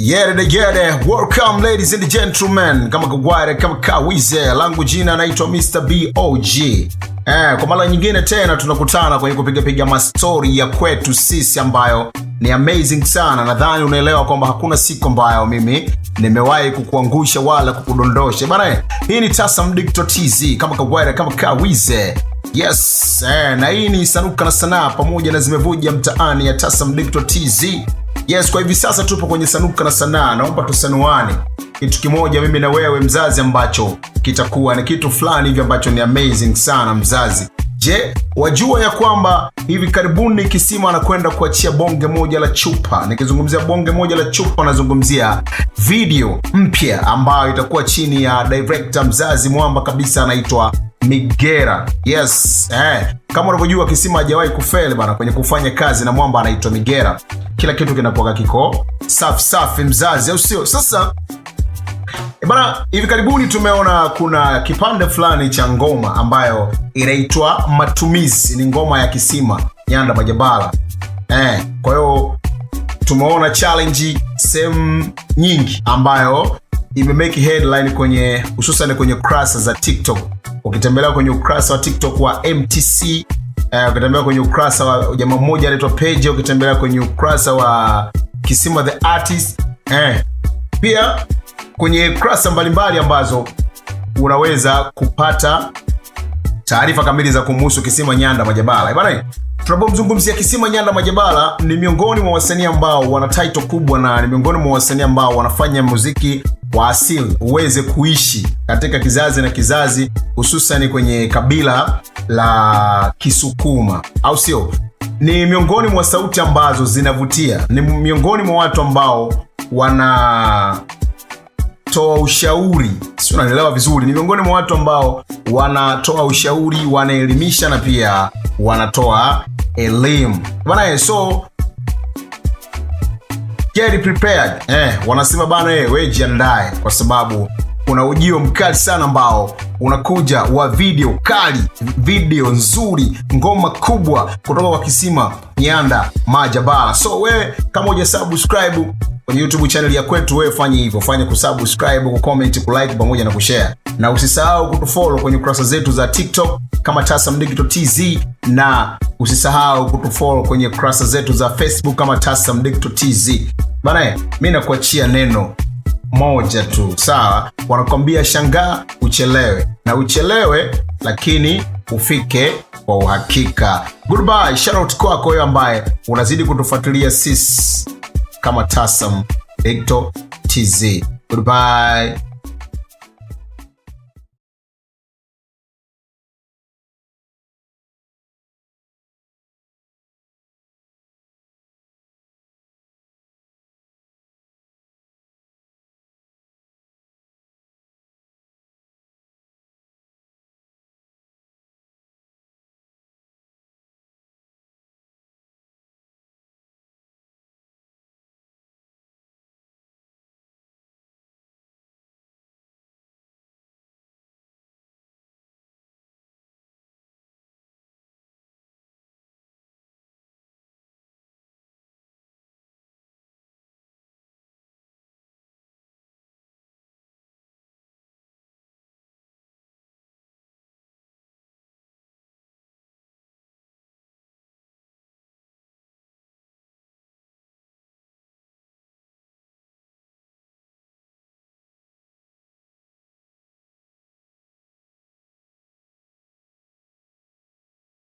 Yere, welcome ladies and gentlemen. Kama kawaida, kama kawize, langu jina naitwa Mr. BOG. Kwa mara nyingine tena tunakutana kwenye kupiga mastori ya kwetu sisi ambayo ni amazing sana. Nadhani unaelewa kwamba hakuna siku ambayo mimi nimewahi kukuangusha wala kukudondosha. Bana, hii ni Tasam Digital TZ, kama kawaida, kama kawize. Yes, na hii ni Sanuka na Sanaa pamoja na zimevuja mtaani ya Tasam Digital TZ. Yes, kwa hivi sasa tupo kwenye Sanuka na Sanaa. Naomba tusanuane kitu kimoja mimi na wewe mzazi, ambacho kitakuwa ni kitu fulani hivi ambacho ni amazing sana mzazi. Je, wajua ya kwamba hivi karibuni Kisima anakwenda kuachia bonge moja la chupa? Nikizungumzia bonge moja la chupa, nazungumzia video mpya ambayo itakuwa chini ya director mzazi mwamba kabisa, anaitwa Migera. Yes, kama unavyojua Kisima hajawahi kufeli bana kwenye kufanya kazi na mwamba anaitwa Migera. Kila kitu kinakuwa kiko safi mzazi, au sio? Sasa bana, hivi karibuni tumeona kuna kipande fulani cha ngoma ambayo inaitwa Matumizi. Ni ngoma ya Kisima Nyanda Majabala. Kwa hiyo tumeona challenge sehemu nyingi ambayo imemake headline kwenye hususan kwenye kurasa za TikTok. Ukitembelea kwenye ukurasa wa TikTok wa MTC, ukitembelea kwenye ukurasa wa jamaa mmoja anaitwa Page, ukitembelea kwenye ukurasa wa Kisima the Artist, pia kwenye kurasa mbalimbali ambazo unaweza kupata taarifa kamili za kumhusu Kisima Nyanda Majabala. Bwana, tunapomzungumzia Kisima Nyanda Majabala, ni miongoni mwa wasanii ambao wana title kubwa na ni miongoni mwa wasanii ambao wanafanya muziki wa asili uweze kuishi katika kizazi na kizazi, hususan kwenye kabila la Kisukuma, au sio? Ni miongoni mwa sauti ambazo zinavutia, ni miongoni mwa watu ambao wanatoa ushauri, sio, unaelewa vizuri. Ni miongoni mwa watu ambao wanatoa ushauri, wanaelimisha na pia wanatoa elimu. Bana, so get prepared. Wanasema bana, wewe jiandae kwa sababu kuna ujio mkali sana ambao unakuja wa video kali, video nzuri, ngoma kubwa kutoka kwa Kisima Nyanda Majabala. So wewe kama hujasubscribe kwenye YouTube channel ya kwetu, wewe fanya hivyo, fanya kusubscribe, kucomment, kulike pamoja na kushare. Na usisahau kutufollow kwenye kurasa zetu za TikTok kama Tasam Digital TZ, na usisahau kutufollow kwenye kurasa zetu za Facebook kama Tasam Digital TZ. Bana, mimi nakuachia neno moja tu, sawa? Wanakuambia shangaa uchelewe, na uchelewe lakini ufike kwa uhakika. Goodbye, shout out kwako wewe ambaye unazidi kutufuatilia sisi kama Tasam Digital TZ. Goodbye.